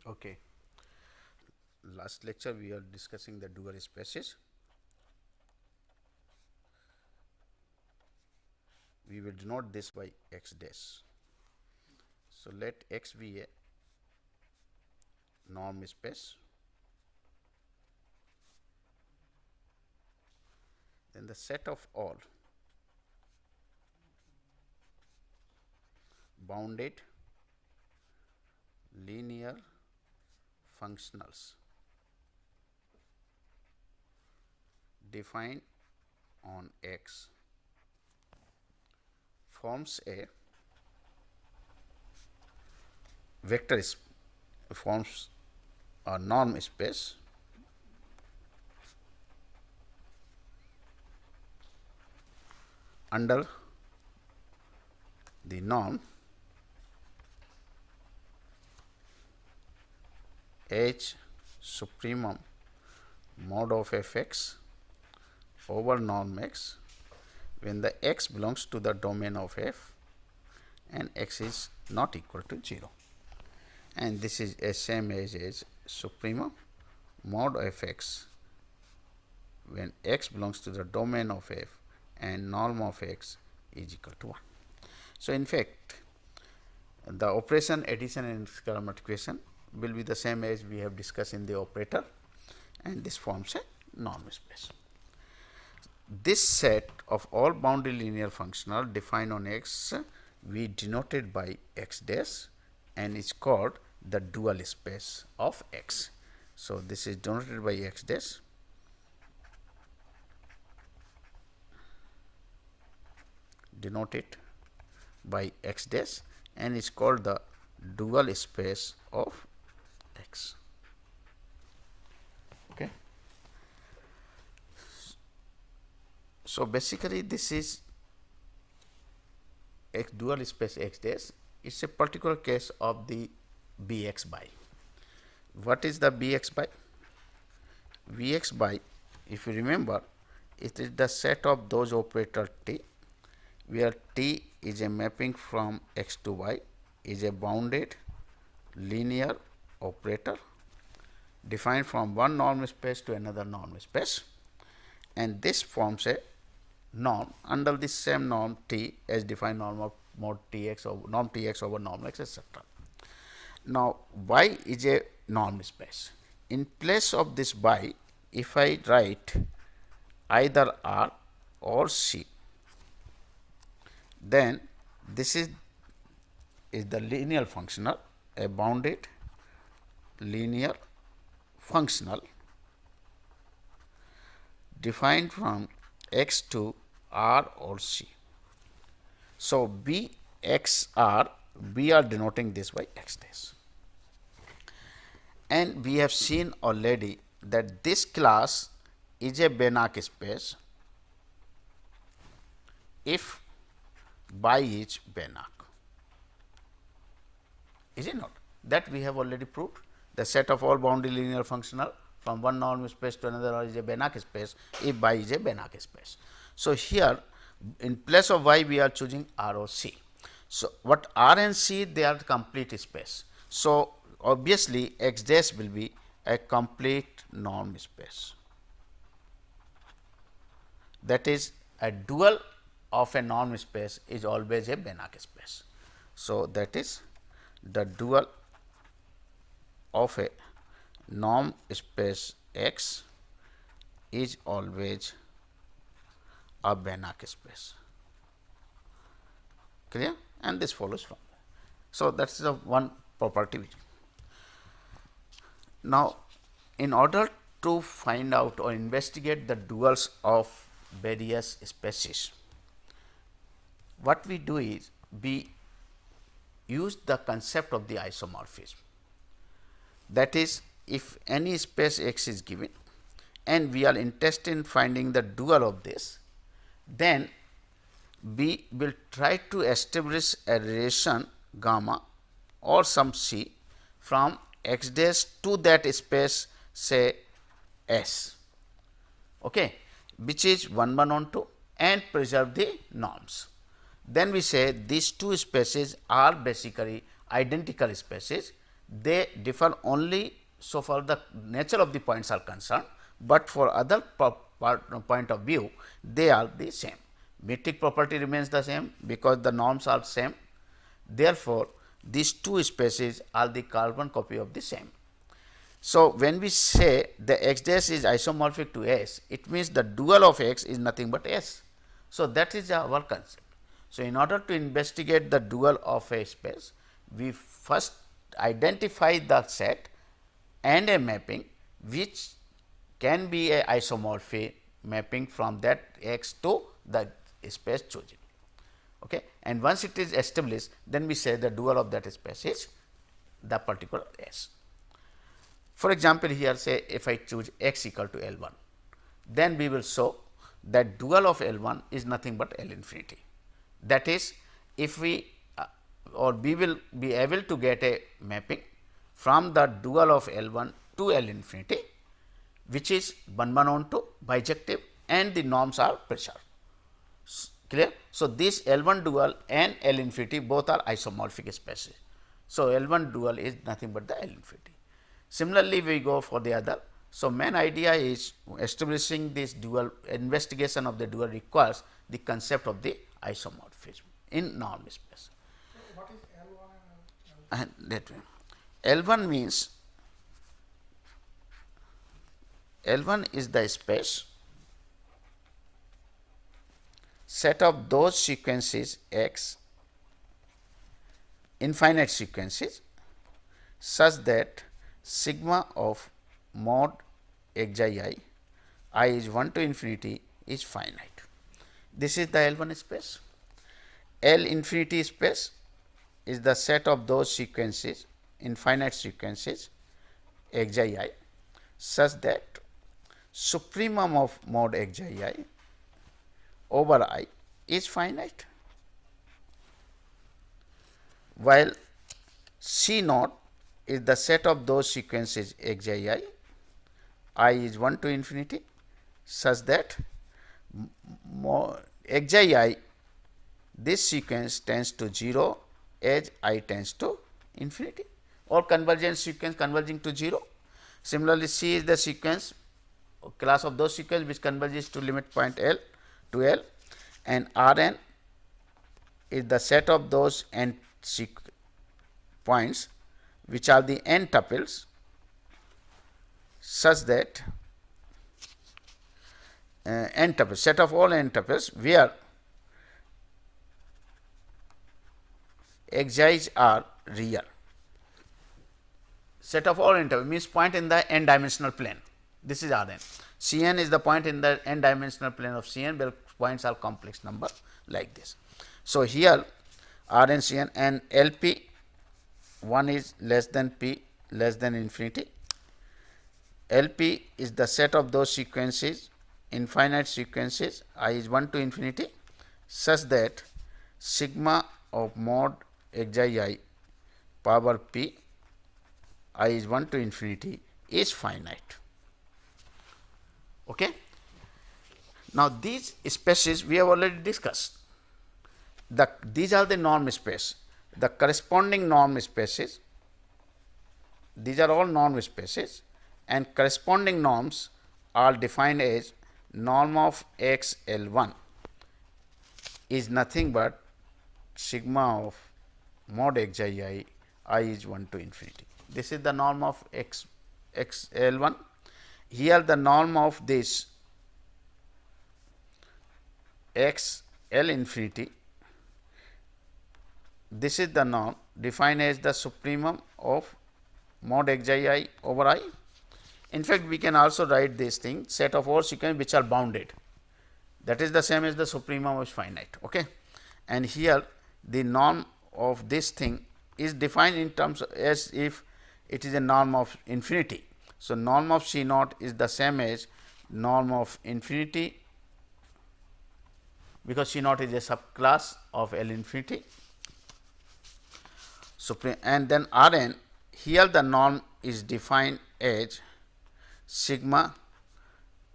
Okay. Last lecture we are discussing the dual spaces. We will denote this by x dash. So, let x be a norm space, then the set of all bounded linear functionals defined on X forms a vector forms a norm space under the norm H supremum mod of f x over norm x when the x belongs to the domain of f and x is not equal to 0, and this is a same as supremum mod f x when x belongs to the domain of f and norm of x is equal to 1. So, in fact, the operation addition and scalar multiplication will be the same as we have discussed in the operator, and this forms a norm space. This set of all boundary linear functional defined on X we denoted by x dash and is called the dual space of X. So, this is denoted by x dash denoted by x dash and is called the dual space of X. Okay. So, basically this is X dual space X dash. It is a particular case of the Bx by. What is the Bx by? Vx by, if you remember, it is the set of those operator T, where T is a mapping from x to y, is a bounded linear operator defined from one norm space to another norm space, and this forms a norm under the same norm T as defined norm of mod T x over norm T x over norm x, etc. Now, y is a norm space. In place of this y, if I write either R or C, then this is the linear functional, a bounded linear functional defined from x to R or C. So, B x R, we are denoting this by x dash, and we have seen already that this class is a Banach space if by is Banach. Is it not? That we have already proved. The set of all boundary linear functional from one norm space to another is a Banach space if by is a Banach space. So, here in place of y we are choosing R or C. So, what R and C, they are complete space. So, obviously, x dash will be a complete norm space, that is a dual of a norm space is always a Banach space. So, that is the dual of a norm space X is always a Banach space. Clear? And this follows from that. So, that is the one property. Now, in order to find out or investigate the duals of various spaces, what we do is we use the concept of the isomorphism. That is, if any space X is given and we are interested in finding the dual of this, then we will try to establish a relation gamma or some C from x dash to that space, say S, okay, which is 1 1 on 2, and preserve the norms. Then we say these two spaces are basically identical spaces they differ only so far the nature of the points are concerned, but for other point of view they are the same. Metric property remains the same because the norms are same. Therefore, these two spaces are the carbon copy of the same. So, when we say the x dash is isomorphic to S, it means the dual of x is nothing but S. So, that is our concept. So, in order to investigate the dual of a space, we first identify the set and a mapping which can be a isomorphic mapping from that x to the space chosen. Okay. And once it is established, then we say the dual of that space is the particular S. For example, here say if I choose x equal to L 1, then we will show that dual of L 1 is nothing but L infinity. That is, if we or we will be able to get a mapping from the dual of L 1 to L infinity, which is 1 on 2 bijective and the norms are pressure. Clear? So, this L 1 dual and L infinity both are isomorphic spaces. So, L 1 dual is nothing but the L infinity. Similarly, we go for the other. So, main idea is establishing this dual, investigation of the dual requires the concept of the isomorphism in norm space. So, what is L1 and And that L1 means L1 is the space set of those sequences x, infinite sequences, such that sigma of mod xi I is 1 to infinity is finite. This is the L1 space. L infinity space is the set of those sequences, infinite sequences xi such that supremum of mod xi over I is finite, while C naught is the set of those sequences xi I is 1 to infinity such that xi this sequence tends to 0 as I tends to infinity, or convergent sequence converging to 0. Similarly, C is the sequence class of those sequences which converges to limit point L to L, and Rn is the set of those n points which are the n tuples such that n tuples, set of all n tuples where xi's are real. Set of all n tuples means point in the n dimensional plane. This is Rn. Cn is the point in the n dimensional plane of Cn where points are complex number like this. So, here Rn Cn and Lp 1 is less than p less than infinity. Lp is the set of those sequences, infinite sequences I is 1 to infinity such that sigma of mod xi power p I is 1 to infinity is finite. Okay. Now, these spaces we have already discussed. These are the norm space. The corresponding norm spaces, these are all norm spaces, and corresponding norms are defined as norm of x L 1 is nothing but sigma of mod xi I is 1 to infinity. This is the norm of x L 1. Here the norm of this x L infinity, this is the norm defined as the supremum of mod xi over I. In fact, we can also write this thing set of all sequences which are bounded, that is the same as the supremum is finite. Okay. And here the norm of this thing is defined in terms of as if it is a norm of infinity. So, norm of C naught is the same as norm of infinity, because C naught is a subclass of L infinity. And then Rn, here the norm is defined as sigma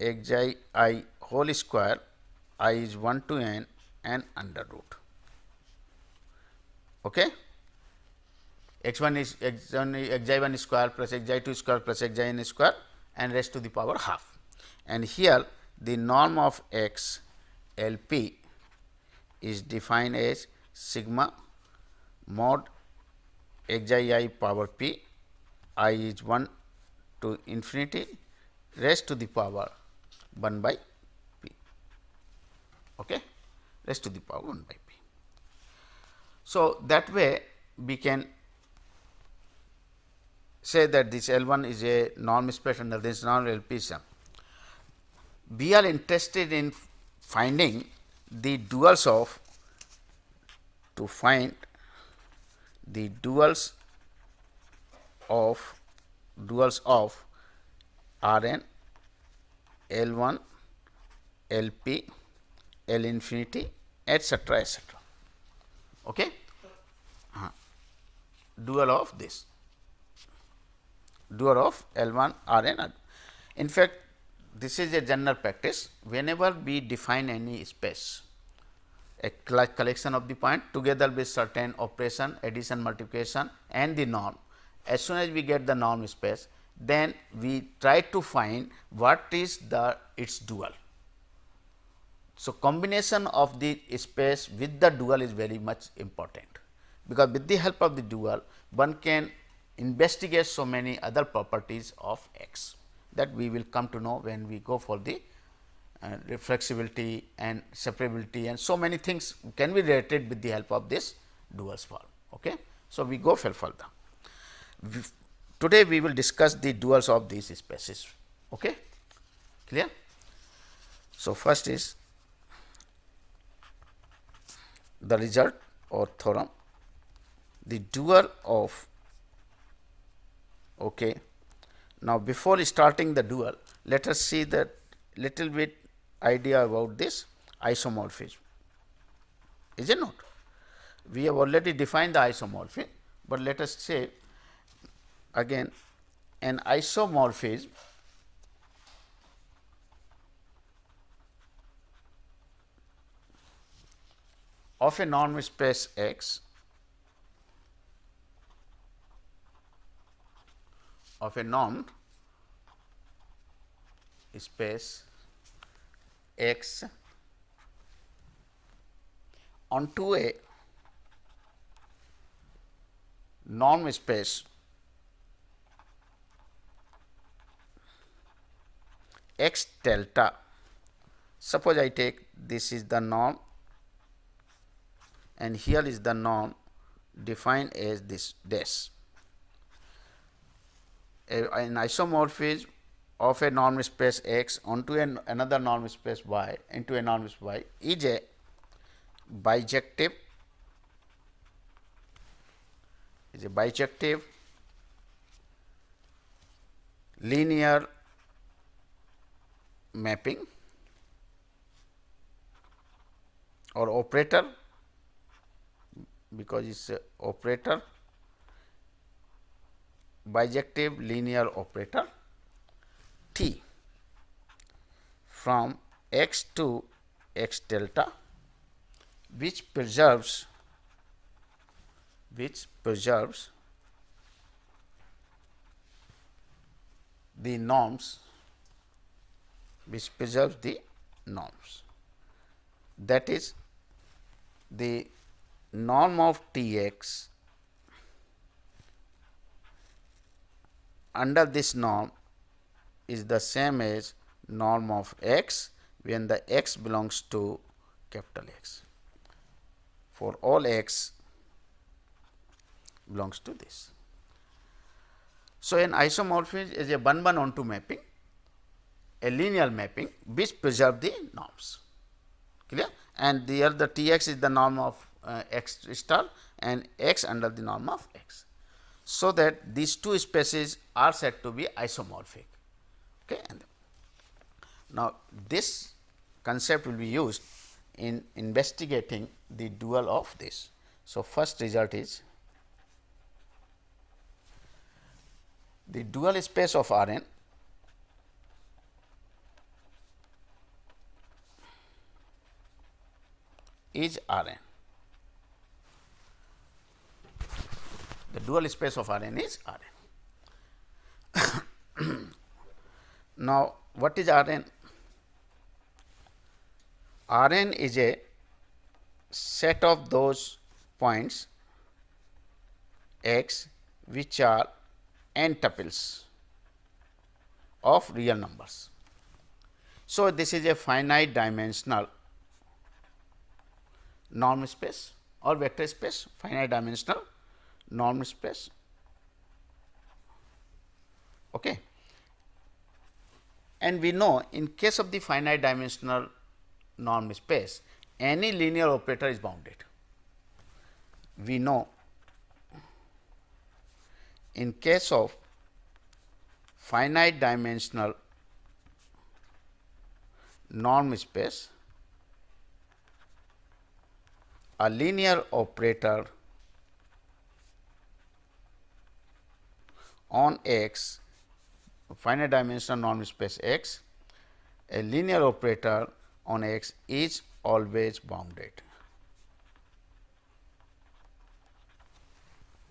xi I whole square I is 1 to n and under root. Okay. x1 is xi1 square plus xi2 square plus xin square and raised to the power half. And here the norm of x L p is defined as sigma mod xi power p, I is 1 to infinity raised to the power 1 by p, okay, raised to the power 1 by p. So, that way we can say that this L 1 is a norm space under this norm L p sum. We are interested in finding the duals of, to find the duals of R n, L 1, L p, L infinity, etcetera, etcetera. Okay? Dual of this, dual of L 1 R n. In fact, this is a general practice. Whenever we define any space, a collection of the point together with certain operation, addition, multiplication and the norm, as soon as we get the norm space, then we try to find what is its dual. So, combination of the space with the dual is very much important, because with the help of the dual one can investigate so many other properties of x that we will come to know when we go for the reflexibility and separability and so many things can be related with the help of this duals form. Okay. So, we go further. Today we will discuss the duals of these spaces. Okay. Clear? So, first is the result or theorem, the dual of. Okay. Now, before starting the dual, let us see that little bit idea about this isomorphism. Is it not? We have already defined the isomorphism, but let us say again an isomorphism of a norm space X of a norm space X onto a norm space X delta. Suppose I take this is the norm and here is the norm defined as this dash. An isomorphism of a norm space X onto another norm space Y into a norm space Y is a bijective linear mapping or operator, because it is a operator, bijective linear operator T from X to X delta, which preserves the norms, that is the norm of T x under this norm is the same as norm of x when the x belongs to capital X, for all x belongs to this. So, an isomorphism is a 1:1 onto mapping, a linear mapping which preserve the norms, clear, and here the T x is the norm of x star and x under the norm of x. So, that these two spaces are said to be isomorphic. Okay. And now, this concept will be used in investigating the dual of this. So, first result is the dual space of R n is R n. The dual space of R n is R n. Now, what is R n? R n is a set of those points x which are n tuples of real numbers. So, this is a finite dimensional norm space or vector space, finite dimensional norm space. Okay. And we know in case of the finite dimensional norm space, any linear operator is bounded. We know in case of finite dimensional norm space, a linear operator on X, finite dimensional norm space X, a linear operator on X is always bounded.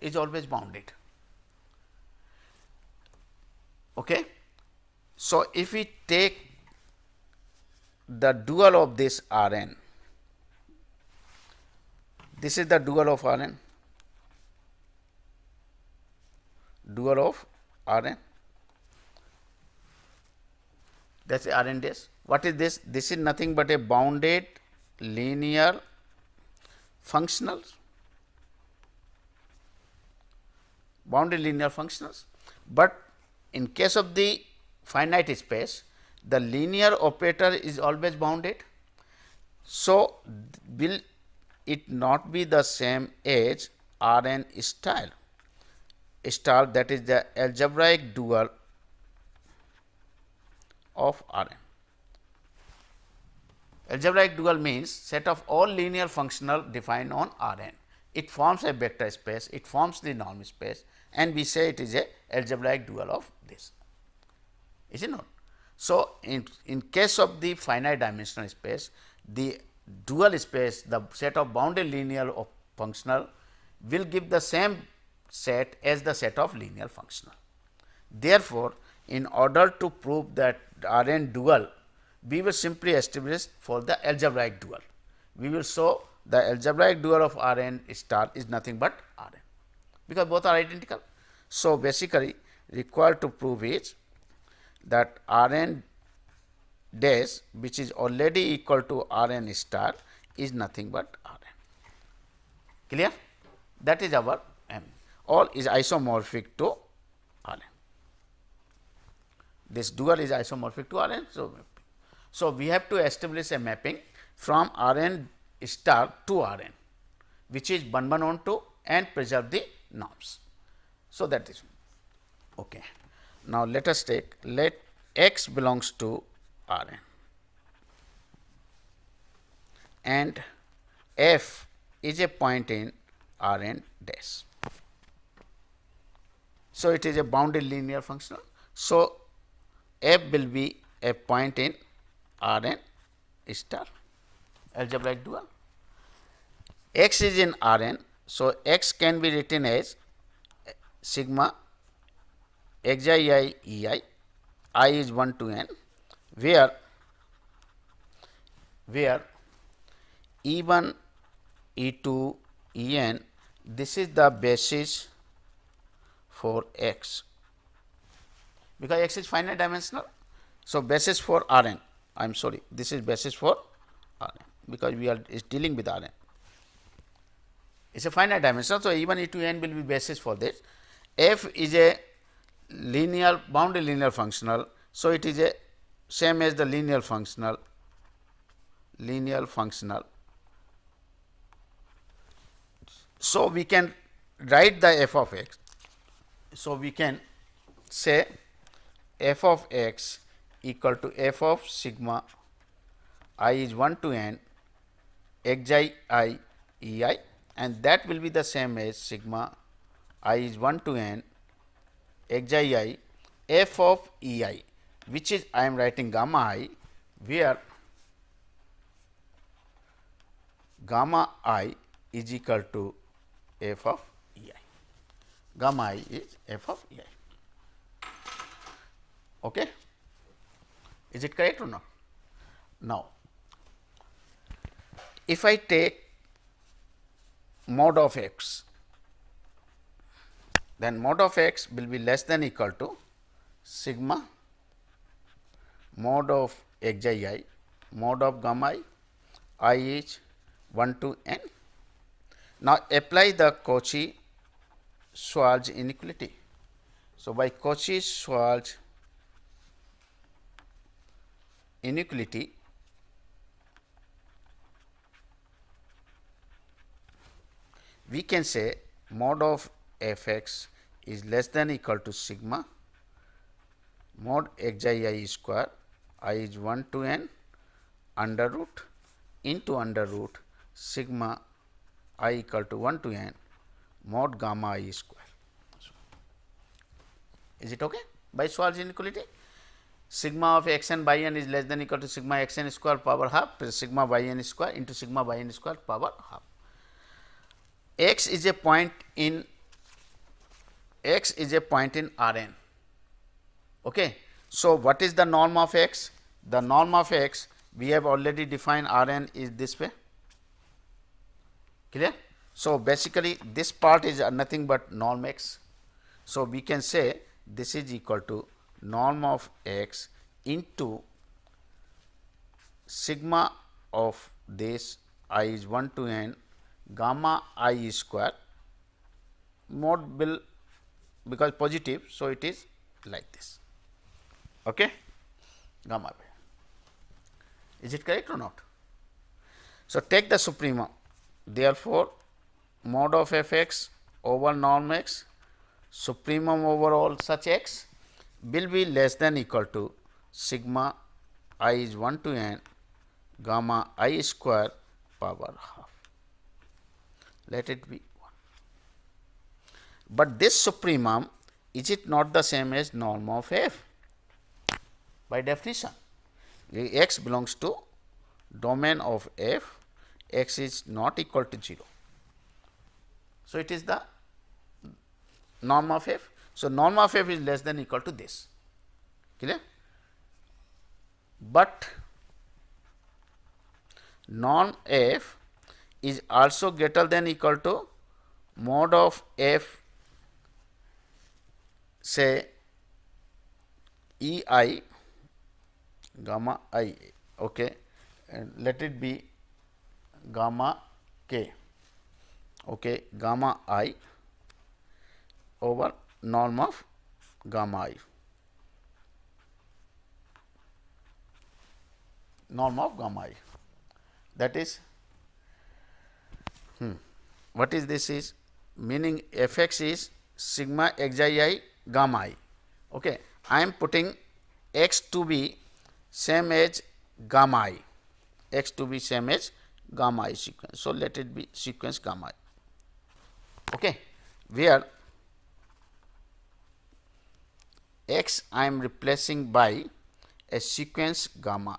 Is always bounded. Okay. So, if we take the dual of this R n, this is the dual of R n, dual of R n, that is R n dash. What is this? This is nothing but a bounded linear functionals, bounded linear functionals, but in case of the finite space, the linear operator is always bounded. So, will it not be the same as R n star, that is the algebraic dual of R n. Algebraic dual means set of all linear functional defined on R n. It forms a vector space, it forms the norm space, and we say it is a algebraic dual of this. Is it not? So, in case of the finite dimensional space, the dual space, the set of bounded linear of functional will give the same set as the set of linear functional. Therefore, in order to prove that R n dual, we will simply establish for the algebraic dual. We will show the algebraic dual of R n star is nothing but R n, because both are identical. So, basically required to prove is that R n dash, which is already equal to R n star, is nothing but R n. Clear? That is our M. All is isomorphic to R n. This dual is isomorphic to R n. So, we have to establish a mapping from R n star to R n, which is 1 1 on 2 and preserve the norms. So, that is okay. Now, let us take, let x belongs to R n and f is a point in R n dash. So, it is a bounded linear functional. So, f will be a point in R n star, algebraic dual. X is in R n. So, x can be written as sigma xi ei, I is 1 to n, where E1, E2, En, this is the basis for x, because x is finite dimensional. So, basis for R n, I am sorry, this is basis for R n, because we are dealing with R n. It is a finite dimensional. So, E1, E2, n will be basis for this. F is a linear bounded linear functional. So, it is a same as the linear functional, So, we can write the f of x. So, we can say f of x equal to f of sigma I is 1 to n xi I e I, and that will be the same as sigma I is 1 to n xi I f of e I, which is I am writing gamma I, where gamma I is equal to f of e I. gamma I is f of E I. Okay. Is it correct or not? Now, if I take mod of x, then mod of x will be less than equal to sigma mod of x I mod of gamma I is 1 to n. Now, apply the Cauchy-Schwarz inequality. So, by Cauchy-Schwarz inequality, we can say mod of f x is less than equal to sigma mod x I square I is 1 to n under root into under root sigma I equal to 1 to n mod gamma I square. Is it okay? By Schwarz inequality, sigma of x n by n is less than equal to sigma x n square power half plus sigma y n square into sigma y n square power half. X is a point in R n. Okay. So, what is the norm of x? The norm of x we have already defined R n is this way. Clear? So, basically this part is nothing but norm x. So, we can say this is equal to norm of x into sigma of this I is 1 to n gamma I square mod will because positive. So, it is like this. Okay? Gamma I. Is it correct or not? So, take the supremum. Therefore, mod of f x over norm x supremum over all such x will be less than equal to sigma I is 1 to n gamma I square power half. Let it be 1. But this supremum, is it not the same as norm of f? By definition, x belongs to domain of f, x is not equal to 0. So, it is the norm of f. So, norm of f is less than equal to this. Clear? But norm f is also greater than equal to mod of f say E I gamma I, okay, and let it be gamma k, okay, gamma I over norm of gamma I, norm of gamma I, that is what is this is meaning f x is sigma x I gamma I. Okay. I am putting x to be same as gamma I, x to be same as gamma I sequence. So, let it be sequence gamma I, okay, where x I am replacing by a sequence gamma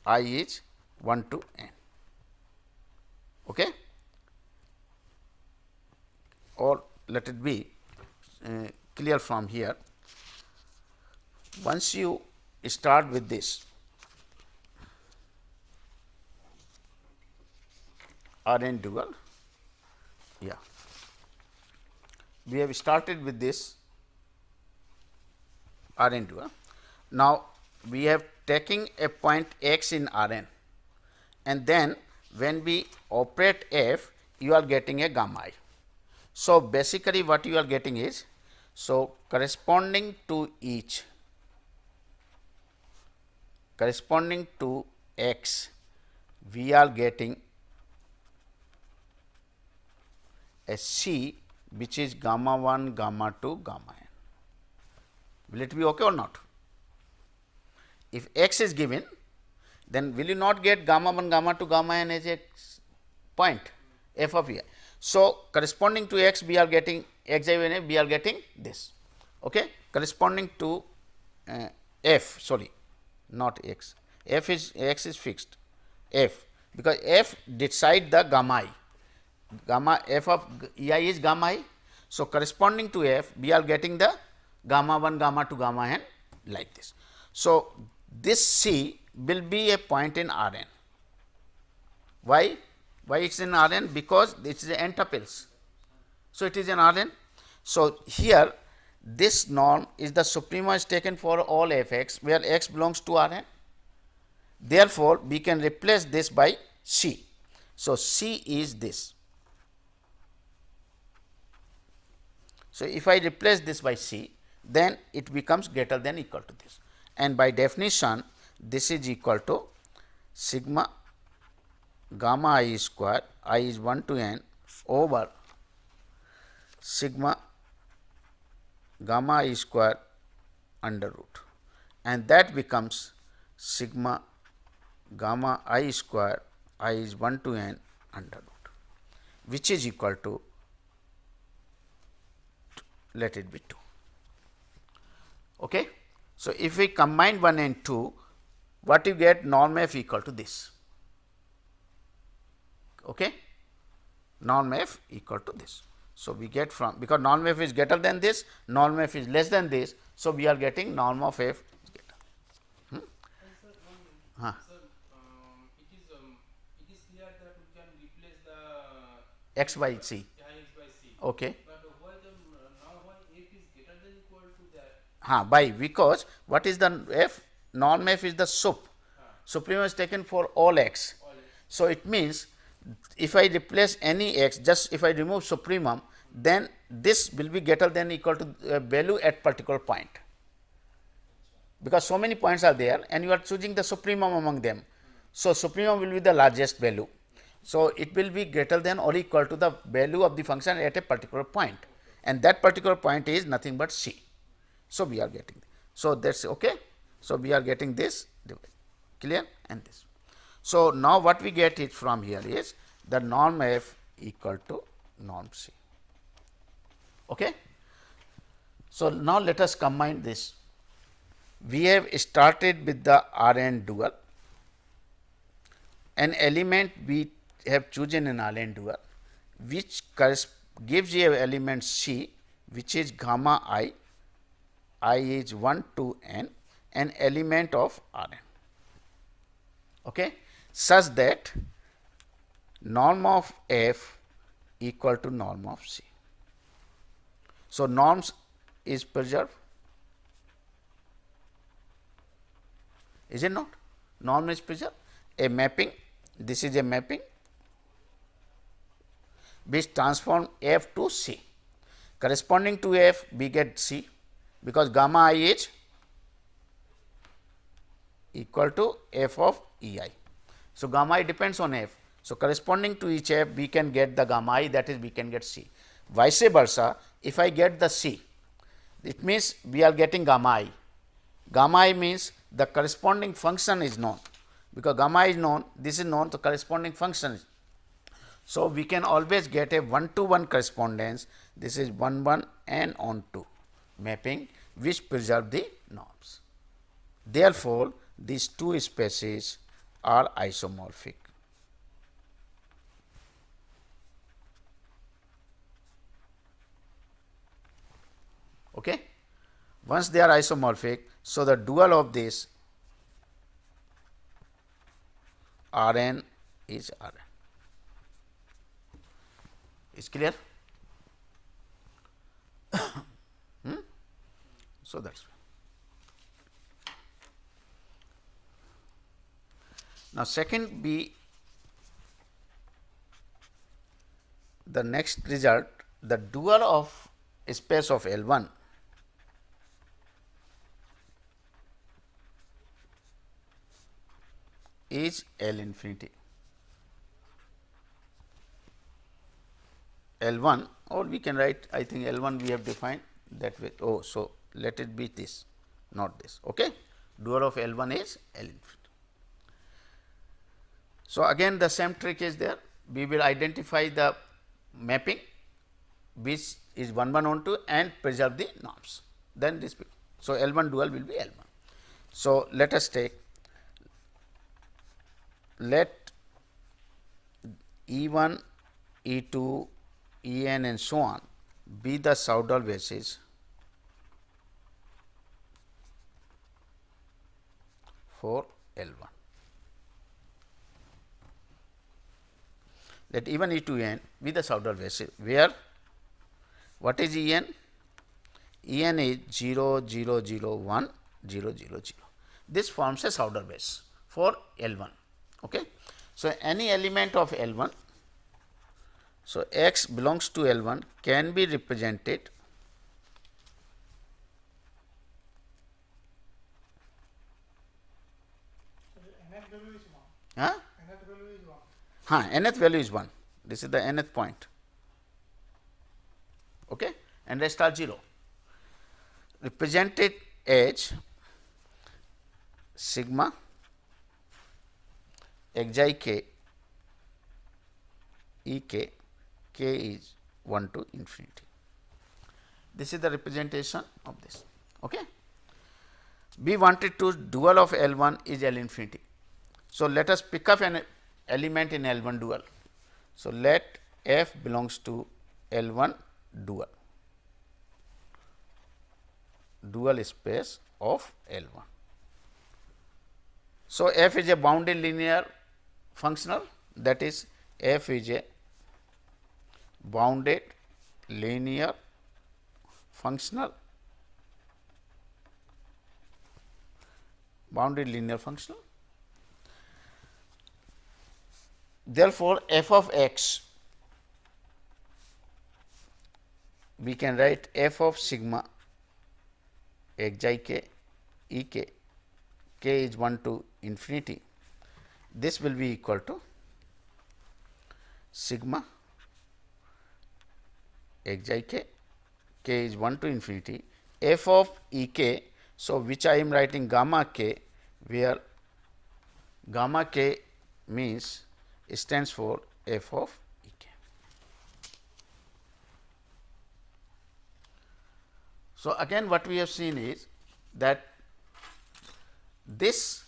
I is 1 to n, okay, or let it be clear from here. Once you start with this R n dual, yeah, we have started with this R n dual. Now, we have taken a point x in R n, and then when we operate f, you are getting a gamma I. So, basically what you are getting is, so corresponding to each, corresponding to x, we are getting a C which is gamma 1, gamma 2, gamma n. Will it be okay or not? If x is given, then will you not get gamma 1, gamma 2, gamma n as a point f of e? So, corresponding to x, we are getting x I n, we are getting this. Okay. Corresponding to f, sorry, not x, f is x is fixed, f, because f decide the gamma I, gamma f of E I is gamma I, So, corresponding to f we are getting the gamma 1, gamma 2, gamma n like this. So, this C will be a point in R n. Why? Why it is in R n? Because it is n tuples. So, it is in R n. So, here this norm is the suprema is taken for all f x where x belongs to R n. Therefore, we can replace this by C. So, C is this. So, if I replace this by C, then it becomes greater than equal to this, and by definition this is equal to sigma gamma I square, I is 1 to n over sigma gamma I square under root, and that becomes sigma gamma I square, I is 1 to n under root, which is equal to, let it be 2. Okay. So, if we combine 1 and 2, what you get? Norm f equal to this. Okay. Norm f equal to this. So, we get from, because norm f is greater than this, norm f is less than this. So, we are getting norm of f is greater. Sir, it is clear that we can replace the X by C. x by c. Okay. But why now why f is greater than equal to that? By, because what is the f? Norm f is the sup. Supremum is taken for all x. So, it means if I replace any x, just if I remove supremum, then this will be greater than equal to value at particular point, because so many points are there and you are choosing the supremum among them. So, supremum will be the largest value. So, it will be greater than or equal to the value of the function at a particular point, and that particular point is nothing but C. So, we are getting. So, that is okay. So, we are getting this clear and this. So, now what we get it from here is the norm f equal to norm C. Okay. So, now let us combine this. We have started with the R n dual. An element we have chosen in R n dual, which gives you an element C, which is gamma I is 1 to n, an element of R n. Okay, such that norm of f equal to norm of C. So, norms is preserved, is it not? Norm is preserved. A mapping, this is a mapping which transform f to C. Corresponding to f we get C, because gamma I is equal to f of E I. So, gamma I depends on f. So, corresponding to each f we can get the gamma I, that is we can get C. Vice versa, if I get the C, it means we are getting gamma I. Gamma I means the corresponding function is known, because gamma I is known, this is known, the corresponding function is. So, we can always get a 1 to 1 correspondence, this is 1 1 and on 2 mapping, which preserve the norms. Therefore, these two species are isomorphic. Okay. Once they are isomorphic, so the dual of this R n is R n. Is clear? So, that is. Now, second be the next result, the dual of space of L 1 is L infinity. L 1, or we can write, I think L 1 we have defined that way. Oh, so let it be this, not this. Okay. Dual of L 1 is L infinity. So, again the same trick is there. We will identify the mapping which is 1 1 on 2 and preserve the norms. Then this. So, L 1 dual will be L 1. So, let us take, let E 1, E 2, E n and so on be the Soudal basis for L1. Let even E to n be the Soudal basis, where what is E n? E n is 0, 0, 0, 1, 0, 0, 0. This forms a Soudal base for L1. Okay. So, any element of L1, so x belongs to L1 can be represented So the nth value is 1. huh? Nth value is 1. Nth value is 1. This is the nth point. Okay. And rest are 0. Represented as sigma xi k e k, k is 1 to infinity. This is the representation of this. Okay. We wanted to dual of L1 is L infinity. So, let us pick up an element in L1 dual. So, let f belongs to L1 dual, dual space of L1. So, f is a bounded linear functional, that is f is a bounded linear functional, bounded linear functional. Therefore, f of x, we can write f of sigma xi k e k, k is 1 to infinity. This will be equal to sigma xi k, k is 1 to infinity, f of e k. So, which I am writing gamma k, where gamma k means stands for f of e k. So, again what we have seen is that this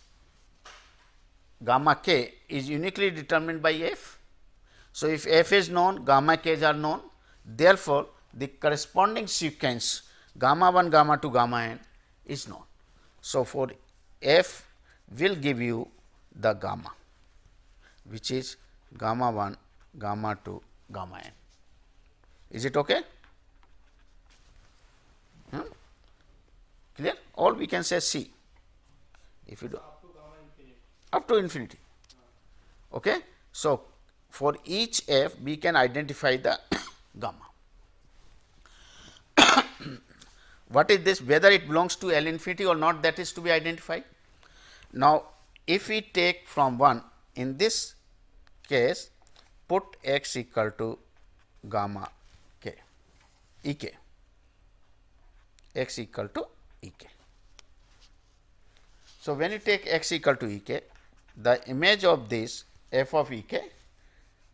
gamma k is uniquely determined by f. So, if f is known, gamma k's are known. Therefore, the corresponding sequence gamma 1, gamma 2, gamma n is known. So, for f will give you the gamma, which is gamma 1, gamma 2, gamma n. Is it okay? Clear? Or we can say C, if you do Up to gamma infinity. up to infinity. Okay. So, for each f we can identify the gamma. What is this? Whether it belongs to L infinity or not, that is to be identified. Now, if we take from 1, in this case put x equal to gamma k e k, x equal to e k. So, when you take x equal to e k, the image of this f of e k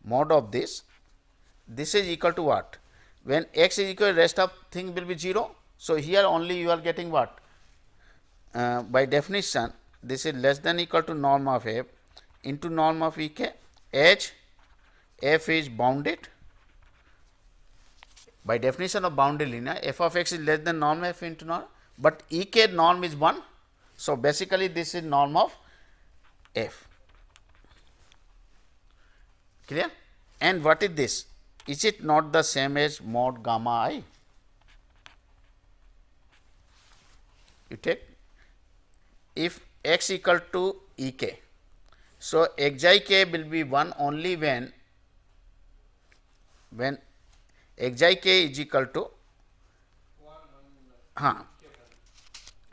mod of this is equal to what? When x is equal, rest of thing will be 0. So, here only you are getting what? By definition, this is less than equal to norm of f into norm of e k, as f is bounded. By definition of bounded linear, f of x is less than norm f into norm, but e k norm is 1. So, basically this is norm of f. Clear? And what is this? Is it not the same as mod gamma I? You take if x equal to e k. So, xi k will be 1 only when xi k is equal to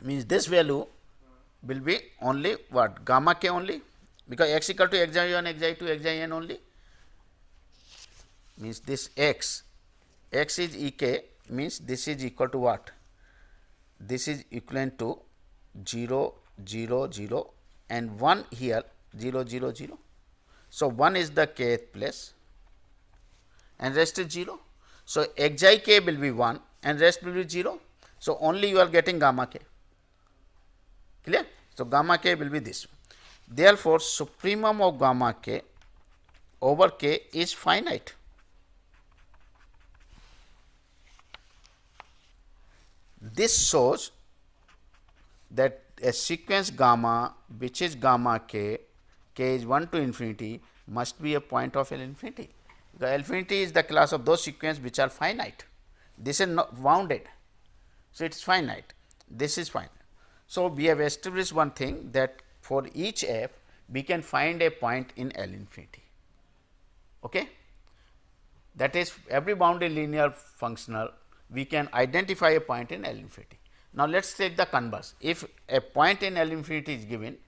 means this value will be only what? Gamma k only, because x equal to xi 1, xi 2, xi n only, means this x is e k, means this is equal to what? This is equivalent to 0, 0, 0 and 1 here 0, 0, 0. So, 1 is the kth place and rest is 0. So, xi k will be 1 and rest will be 0. So, only you are getting gamma k. Clear? So, gamma k will be this. Therefore, supremum of gamma k over k is finite. this shows that a sequence gamma which is gamma k, k is 1 to infinity, must be a point of L infinity. The L infinity is the class of those sequences which are finite. This is not bounded. So, it is finite, this is finite. So, we have established one thing, that for each f we can find a point in L infinity. Okay? That is, every bounded linear functional we can identify a point in L infinity. Now, let us take the converse. If a point in L infinity is given,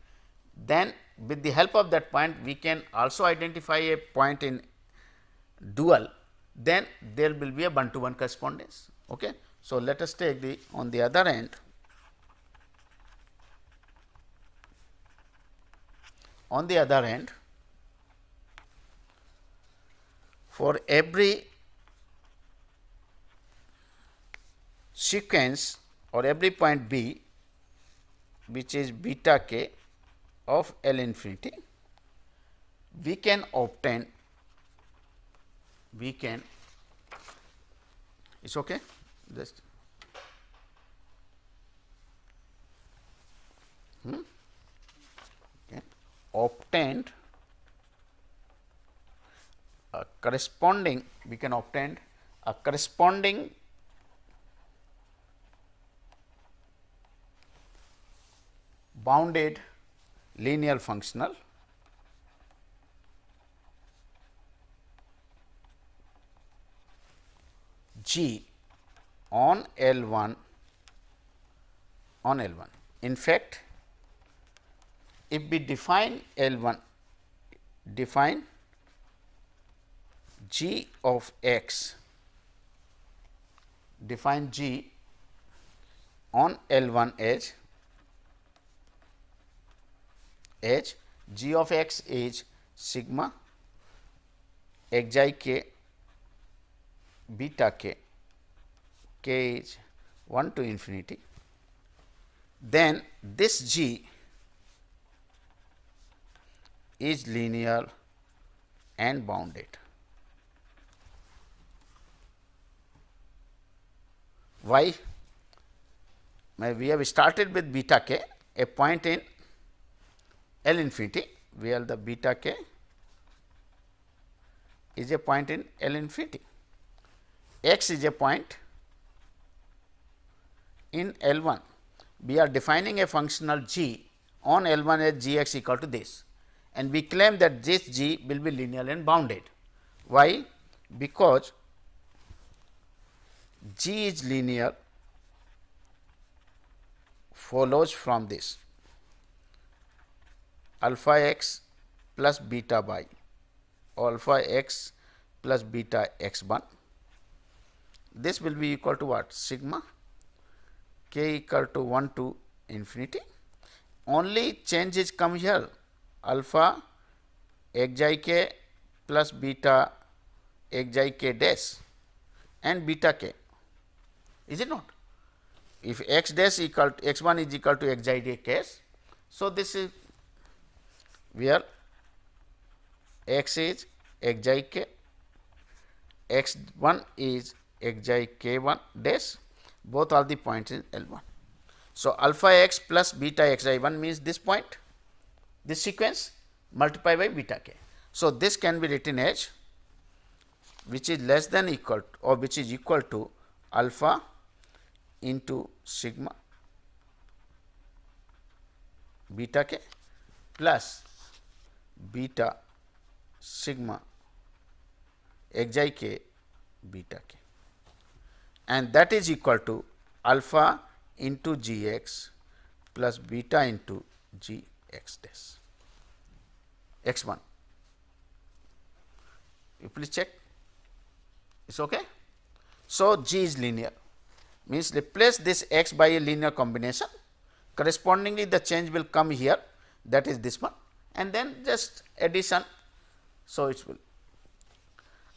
then with the help of that point we can also identify a point in dual, then there will be a one to one correspondence. Okay? So, let us take the on the other end, for every sequence or every point B which is beta k of L infinity, we can obtain, it's okay, just okay, obtained a corresponding, we can obtain a corresponding bounded linear functional G on L1 on L1. In fact, if we define L1, define G of x, define G on L1 as G of x is sigma xi k beta k, k is 1 to infinity, then this G is linear and bounded. Why? We have started with beta k, a point in L infinity, where the beta k is a point in L infinity, x is a point in L1. We are defining a functional G on L1 as g x equal to this, and we claim that this G will be linear and bounded. Why? Because G is linear follows from this alpha x plus beta y, alpha x plus beta x 1. This will be equal to what? Sigma k equal to 1 to infinity. Only changes come here, alpha xi k plus beta xi k dash and beta k, is it not? If x dash equal to x 1 is equal to xi k, so this is where x is xi k, x 1 is xi k 1 dash, both are the points in L 1. So, alpha x plus beta xi 1 means this point, this sequence multiplied by beta k. So, this can be written as which is less than equal to, or which is equal to alpha into sigma beta k plus beta sigma xi k beta k, and that is equal to alpha into g x plus beta into g x dash x 1. You please check, it is okay. So, G is linear, means replace this x by a linear combination, correspondingly the change will come here, that is this one, and then just addition. So, it will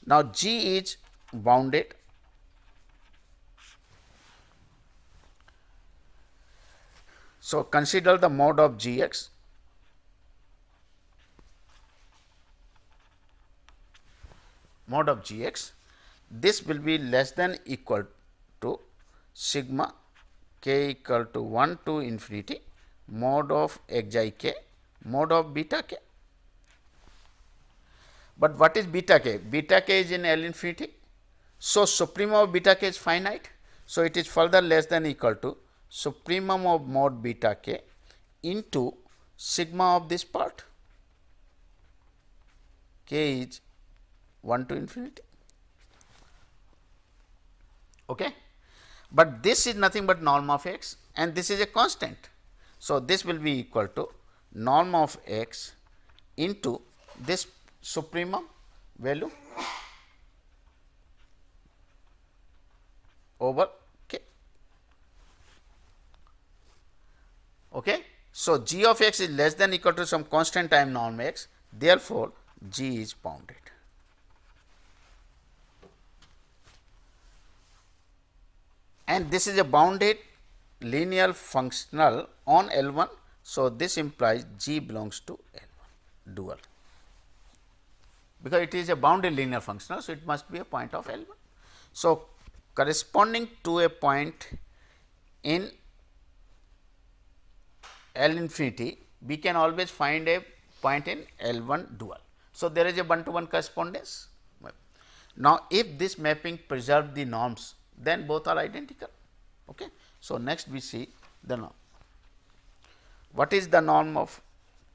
now G is bounded. So, consider the mode of G x. Mode of G x, this will be less than equal to sigma k equal to 1 to infinity mod of xi k mod of beta k. But what is beta k? Beta k is in L infinity. So, supremum of beta k is finite. So, it is further less than equal to supremum of mod beta k into sigma of this part. K is 1 to infinity. Okay. But this is nothing but norm of x and this is a constant. So, this will be equal to norm of x into this supremum value over k. Okay. So, g of x is less than equal to some constant time norm x, therefore, g is bounded. And this is a bounded linear functional on L1. So, this implies g belongs to L1 dual, because it is a bounded linear functional. So, it must be a point of L1. So, corresponding to a point in L infinity, we can always find a point in L1 dual. So, there is a one to one correspondence. Now, if this mapping preserve the norms, then both are identical. Okay. So, next we see the norm. What is the norm of,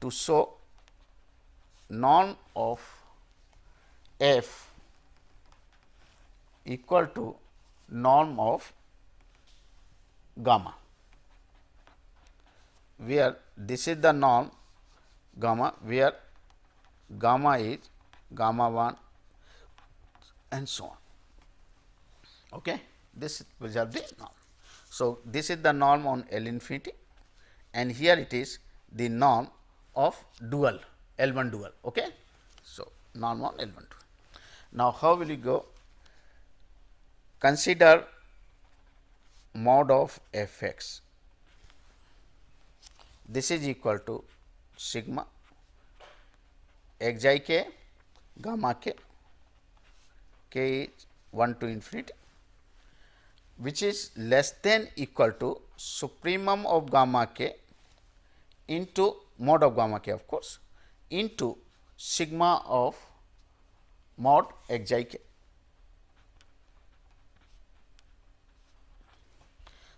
to show norm of f equal to norm of gamma, where this is the norm gamma, where gamma is gamma 1 and so on. Okay. This preserve the norm. So, this is the norm on L infinity and here it is the norm of dual L1 dual. Okay. So, norm on L1 dual. Now, how will you go? Consider mod of f x. This is equal to sigma xi k gamma k, k is 1 to infinity, which is less than equal to supremum of gamma k into mod of gamma k, of course, into sigma of mod xi k.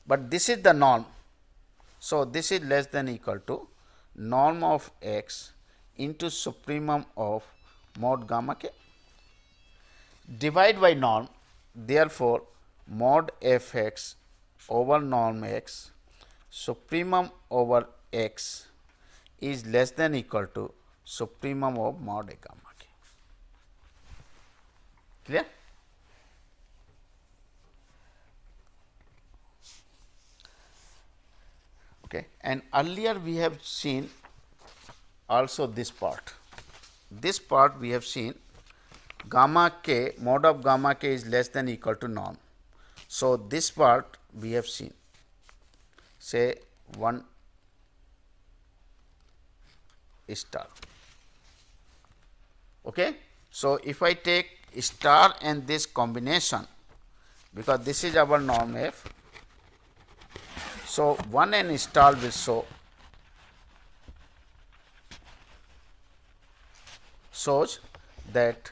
But this is the norm. So, this is less than equal to norm of x into supremum of mod gamma k. Divide by norm, therefore, mod f x over norm x supremum over x is less than equal to supremum of mod a gamma k. Clear? Okay. And earlier we have seen also this part. This part we have seen gamma k, mod of gamma k is less than equal to norm. So, this part we have seen, say 1 star. Okay. So, if I take star and this combination, because this is our norm f. So, 1 and star will shows that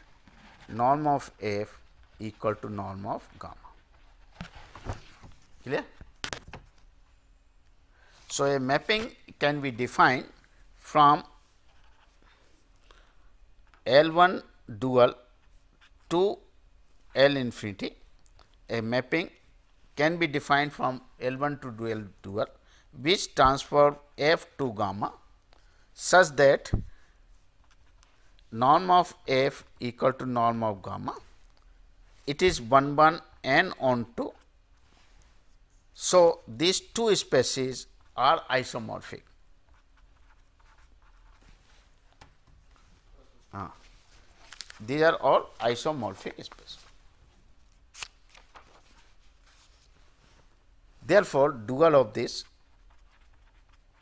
norm of f equal to norm of gamma. Clear? So, a mapping can be defined from L1 dual to L infinity. A mapping can be defined from L1 to dual which transfer f to gamma such that norm of f equal to norm of gamma. It is 1 1 and on 2. So, these two species are isomorphic. These are all isomorphic species. Therefore, dual of this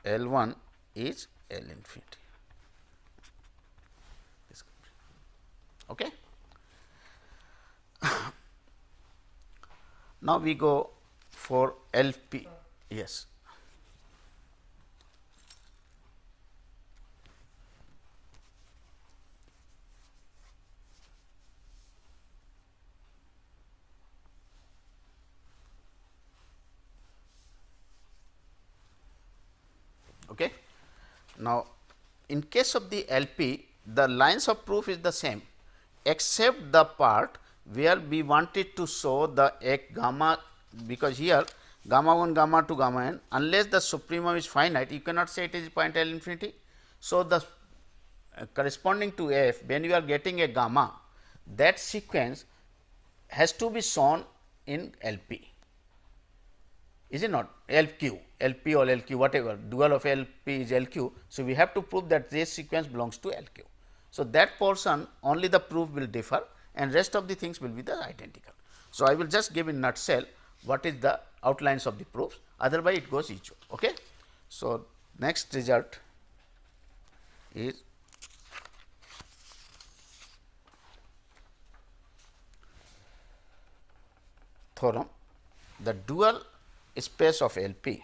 L1 is L infinity. Okay. Now, we go for LP. Yes. Okay. Now, in case of the LP, the lines of proof is the same, except the part where we wanted to show the gamma, because here gamma 1, gamma 2, gamma n, unless the supremum is finite, you cannot say it is point L infinity. So, the corresponding to f, when you are getting a gamma, that sequence has to be shown in LP. Is it not? LQ, LP or LQ, whatever, dual of LP is LQ. So, we have to prove that this sequence belongs to LQ. So, that portion only the proof will differ and rest of the things will be the identical. So, I will just give in nutshell what is the outlines of the proofs, otherwise it goes each one. Okay. So, next result is theorem, the dual space of LP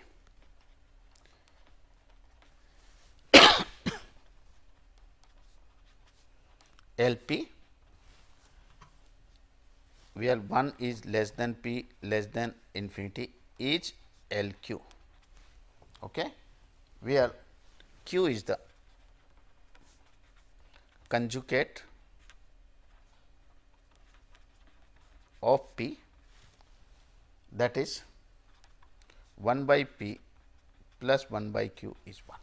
LP where 1 is less than p less than infinity is LQ, okay, where Q is the conjugate of P, that is 1 by P plus 1 by Q is 1.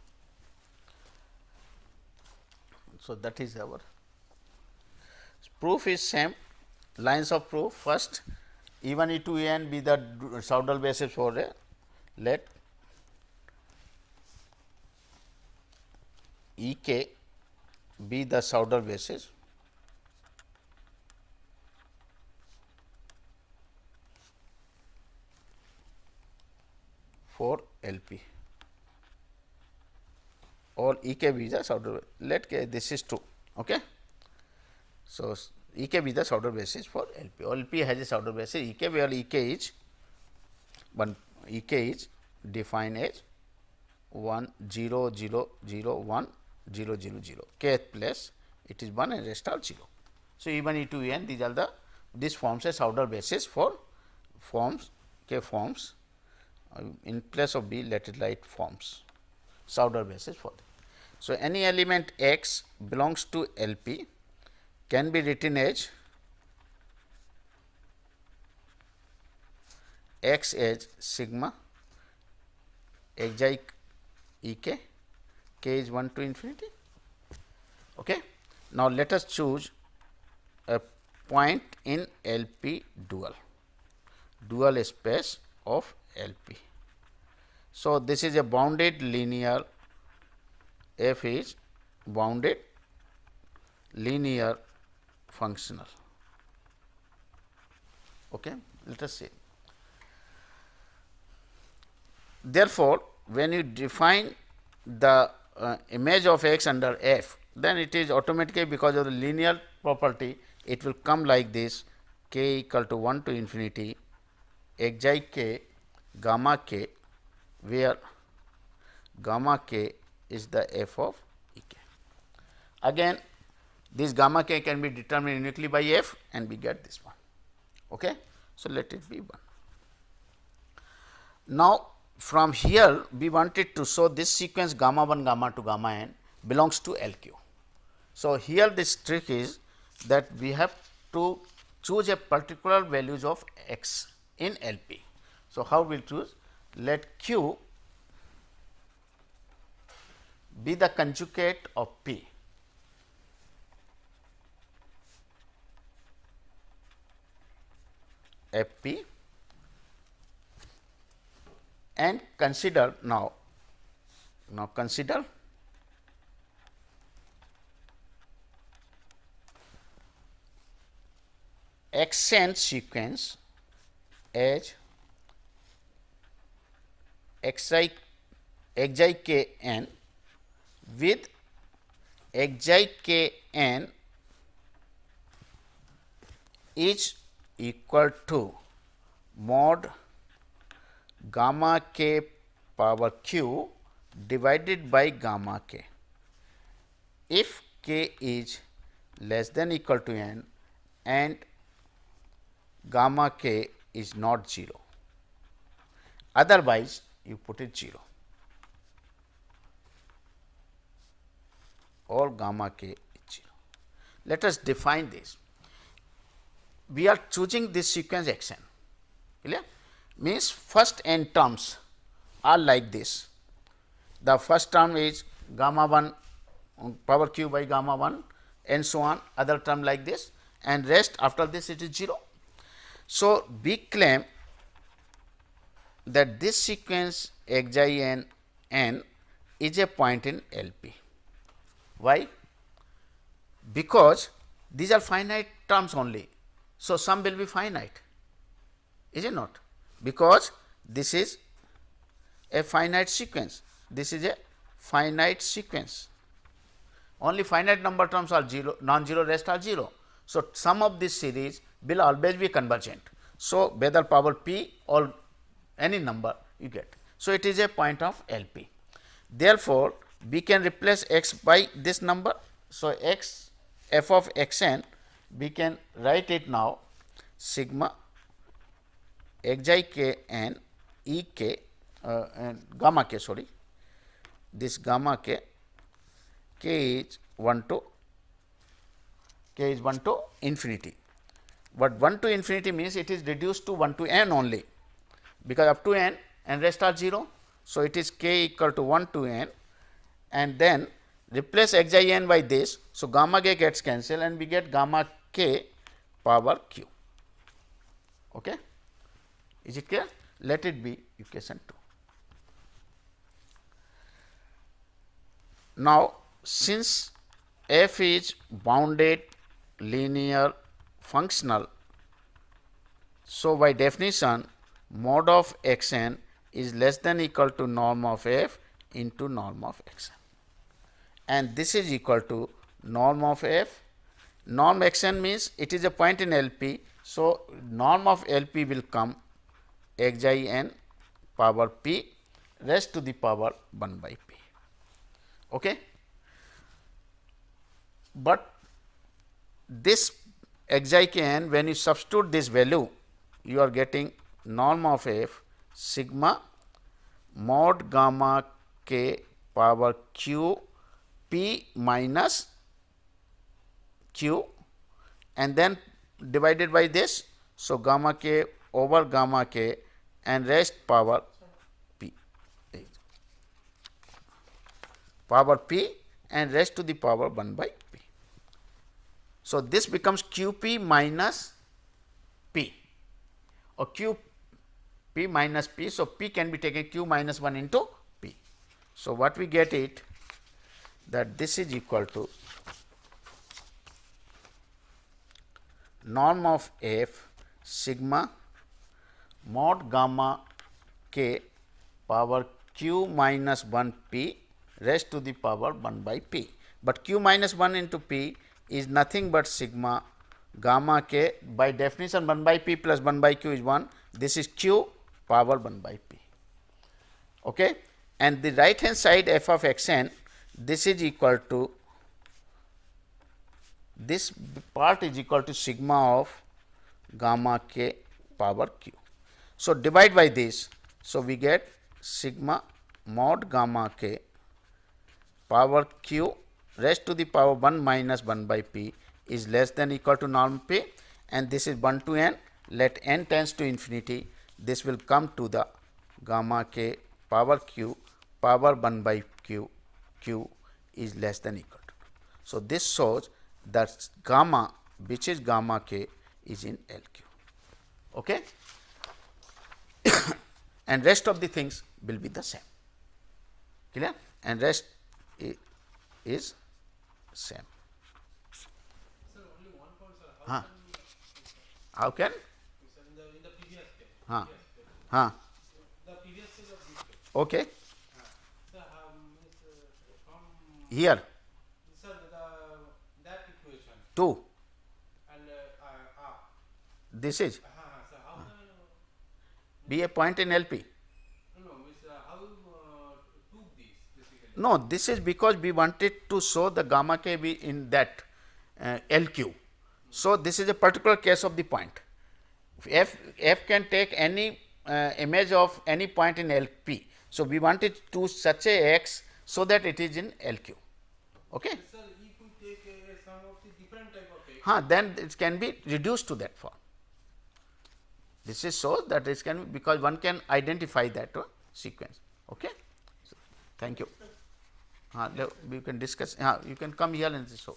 So, that is our proof is same, lines of proof. First, E1, E2, En be the Soudal basis for a, let Ek be the Soudal basis for LP, or Ek be the Soudal, let this is true. Okay. So, Ek be the Soudal basis for LP. LP has a Soudal basis Ek, where Ek is defined as 1 0 0 0 1 0 0 0, kth place it is 1 and rest are 0. So, E1, E2, En, these are the, this forms a Soudal basis for forms, k forms, in place of B let it write forms, Soudal basis for them. So, any element x belongs to LP can be written as x as sigma xi Ek, k is 1 to infinity. Okay. Now, let us choose a point in LP dual space of LP. So, this is a bounded linear, f is bounded linear functional. Okay. Let us see. Therefore, when you define the image of x under f, then it is automatically, because of the linear property, it will come like this, k equal to 1 to infinity xi k gamma k, where gamma k is the f of Ek. Again, this gamma k can be determined uniquely by f and we get this one. Okay. So, let it be 1. Now, from here we wanted to show this sequence gamma 1, gamma 2, gamma n belongs to LQ. So, here this trick is that we have to choose a particular values of x in LP. So, how we will choose? Let Q be the conjugate of P, FP, and consider now consider xn sequence as xi k n with xi k n is equal to mod gamma k power q divided by gamma k. If k is less than equal to n and gamma k is not 0, otherwise you put it 0 or gamma k is 0. Let us define this. We are choosing this sequence x n, clear? Means first n terms are like this. The first term is gamma 1 power q by gamma 1 and so on, other term like this, and rest after this it is 0. So, we claim that this sequence x I n n is a point in LP. Why? Because these are finite terms only. So, sum will be finite, is it not? Because this is a finite sequence, this is a finite sequence, only finite number terms are 0, non-zero, rest are 0. So, sum of this series will always be convergent. So, whether power p or any number you get. So, it is a point of LP. Therefore, we can replace x by this number. So, x f of x n, we can write it now sigma x I k n e k and gamma k, sorry, this gamma k is 1 to infinity. But 1 to infinity means it is reduced to 1 to n only, because up to n and rest are 0. So, it is k equal to 1 to n and then replace x I n by this. So, gamma k gets cancelled and we get gamma k power q. Okay. Is it clear? Let it be equation 2. Now, since f is bounded linear functional, so by definition mod of x n is less than equal to norm of f into norm of x n, and this is equal to norm of f. Norm x n means it is a point in LP. So, norm of LP will come x I n power p raised to the power 1 by p. Okay. But this x I k n, when you substitute this value, you are getting norm of f sigma mod gamma k power q p minus q and then divided by this. So, gamma k over gamma k and rest power p, and rest to the power 1 by p. So, this becomes q p minus p or q p minus p. So, p can be taken q minus 1 into p. So, what we get it that this is equal to norm of f sigma mod gamma k power q minus 1 p raised to the power 1 by p. But q minus 1 into p is nothing but sigma gamma k, by definition 1 by p plus 1 by q is 1. This is q power 1 by p. Okay. And the right hand side f of x n, this is equal to, this part is equal to sigma of gamma k power q. So, divide by this. So, we get sigma mod gamma k power q raised to the power 1 minus 1 by p is less than equal to norm p, and this is 1 to n. Let n tends to infinity, this will come to the gamma k power q power 1 by q is less than equal to. So, this shows that gamma, which is gamma k, is in LQ. Okay. And rest of the things will be the same, clear, and rest is same. Sir, only one point, sir. How can? Sir, in the previous case. The previous case of this case. Okay. Sir, from Here sir that equation 2, and this is sir, how can be a point in LP. No, this is because we wanted to show the gamma k be in that LQ. So, this is a particular case of the point. F can take any image of any point in LP. So, we want it to such a x so that it is in LQ. Okay? Sir, if we take some of the different type of X, Then it can be reduced to that form. This is so that it can, because one can identify that sequence. Okay? So, thank you. You can discuss. You can come here and show.